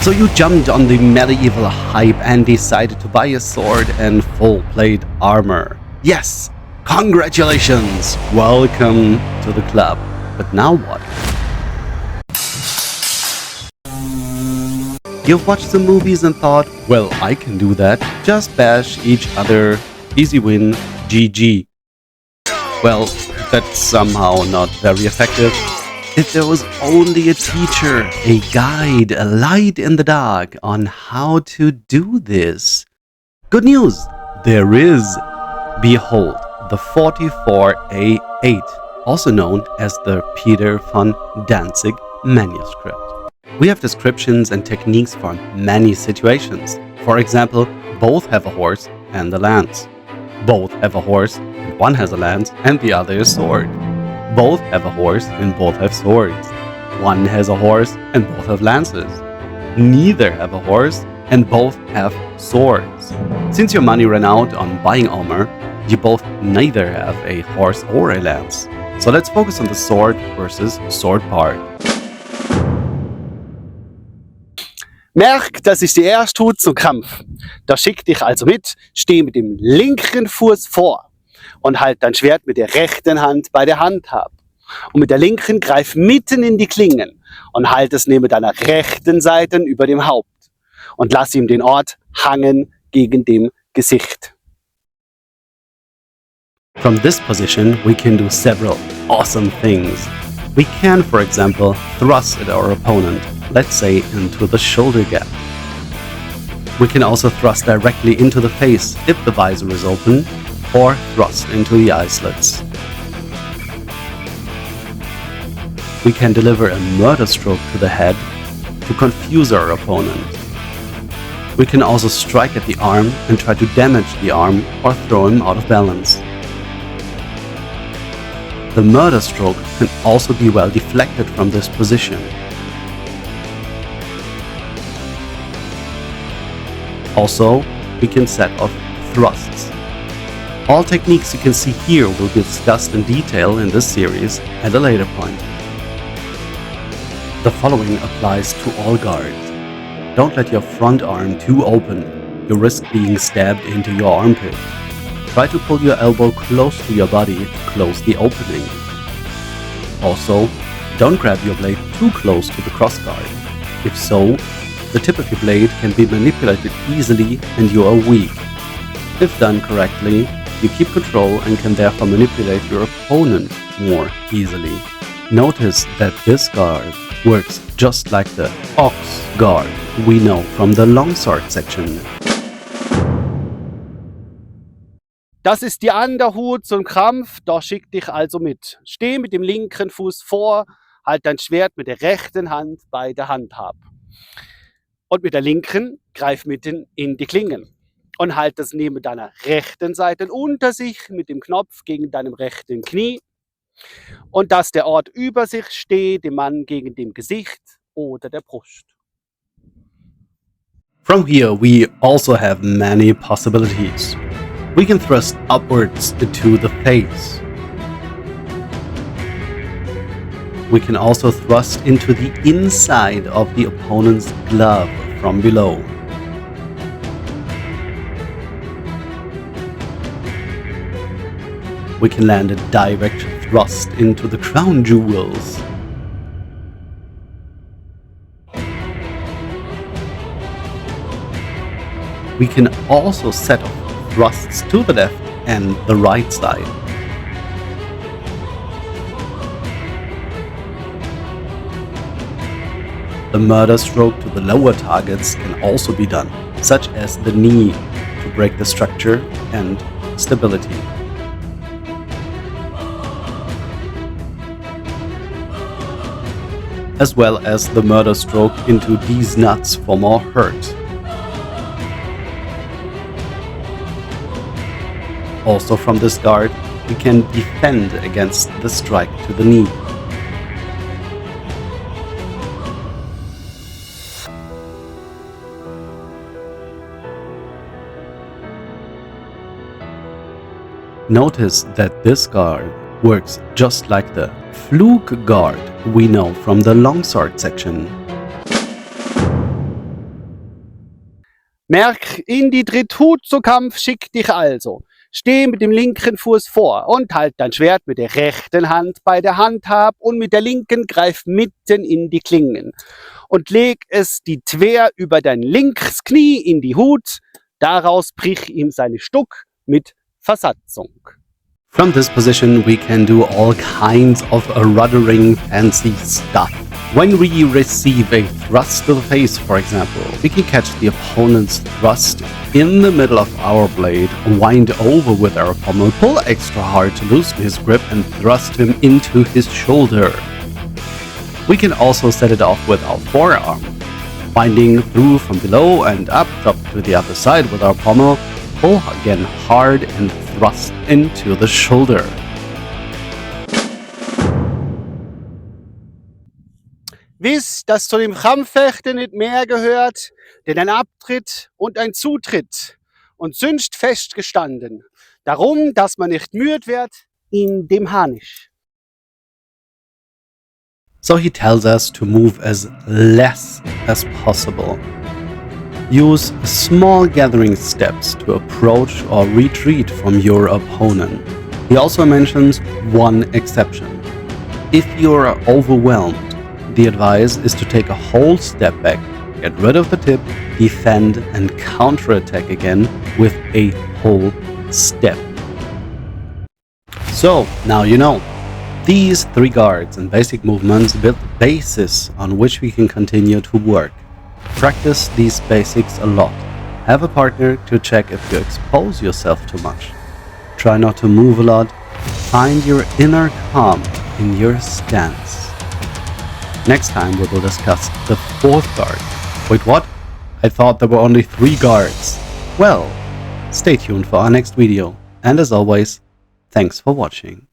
So you jumped on the medieval hype and decided to buy a sword and full plate armor. Yes, congratulations! Welcome to the club. But now what? You've watched the movies and thought, well, I can do that. Just bash each other. Easy win. GG. Well, that's somehow not very effective. If there was only a teacher, a guide, a light in the dark on how to do this. Good news, there is. Behold, the 44A8, also known as the Peter von Danzig Manuscript. We have descriptions and techniques for many situations. For example, both have a horse and a lance. Both have a horse and one has a lance and the other a sword. Both have a horse and both have swords. One has a horse and both have lances. Neither have a horse and both have swords. Since your money ran out on buying armor, you both neither have a horse or a lance. So let's focus on the sword versus sword part. Merk, das ist die erste Hut zum Kampf. Da schick dich also mit, steh mit dem linken Fuß vor und halt dein Schwert mit der rechten Hand bei der Handhab. Und mit der linken greif mitten in die Klingen und halt es neben deiner rechten Seite über dem Haupt und lass ihm den Ort hangen gegen dem Gesicht. From this position, we can do several awesome things. We can, for example, thrust at our opponent, let's say into the shoulder gap. We can also thrust directly into the face if the visor is open, or thrust into the eye slits. We can deliver a murder stroke to the head to confuse our opponent. We can also strike at the arm and try to damage the arm or throw him out of balance. The murder stroke can also be well deflected from this position. Also, we can set off thrusts. All techniques you can see here will be discussed in detail in this series at a later point. The following applies to all guards. Don't let your front arm too open. You risk being stabbed into your armpit. Try to pull your elbow close to your body to close the opening. Also, don't grab your blade too close to the crossguard. If so, the tip of your blade can be manipulated easily and you are weak. If done correctly, you keep control and can therefore manipulate your opponent more easily. Notice that this guard works just like the ox guard we know from the longsword section. Das ist die andere Hut zum Kampf, da schick dich also mit. Steh mit dem linken Fuß vor, halt dein Schwert mit der rechten Hand bei der Handhab. Und mit der linken greif mitten in die Klingen und halt es neben deiner rechten Seite unter sich mit dem Knopf gegen deinem rechten Knie und dass der Ort über sich steht, dem Mann gegen dem Gesicht oder der Brust. From here we also have many possibilities. We can thrust upwards into the face. We can also thrust into the inside of the opponent's glove from below. We can land a direct thrust into the crown jewels. We can also set off thrusts to the left and the right side. The murder stroke to the lower targets can also be done, such as the knee to break the structure and stability. As well as the murder stroke into these nuts for more hurt. Also from this guard, we can defend against the strike to the knee. Notice that this guard works just like the Flug guard we know from the longsword section. Merk, in die Dritthut zum Kampf schickt dich also. Steh mit dem linken Fuß vor und halt dein Schwert mit der rechten Hand bei der Handhab und mit der linken greif mitten in die Klingen und leg es die Twer über dein linkes Knie in die Hut, daraus brich ihm seine Stuck mit Versatzung. From this position we can do all kinds of ruddering fancy stuff. When we receive a thrust to the face, for example, we can catch the opponent's thrust in the middle of our blade, wind over with our pommel, pull extra hard to loosen his grip and thrust him into his shoulder. We can also set it off with our forearm, winding through from below and up to the other side with our pommel, pull again hard and thrust into the shoulder. Wiss, dass zu dem Kampffechten nicht mehr gehört, denn ein Abtritt und ein Zutritt und sünst festgestanden. Darum, dass man nicht müd wird in dem Harnisch. So he tells us to move as less as possible. Use small gathering steps to approach or retreat from your opponent. He also mentions one exception. If you are overwhelmed, the advice is to take a whole step back, get rid of the tip, defend and counterattack again with a whole step. So, now you know. These 3 guards and basic movements build the basis on which we can continue to work. Practice these basics a lot. Have a partner to check if you expose yourself too much. Try not to move a lot. Find your inner calm in your stance. Next time we will discuss the 4th guard. Wait, what? I thought there were only 3 guards. Well, stay tuned for our next video. And as always, thanks for watching.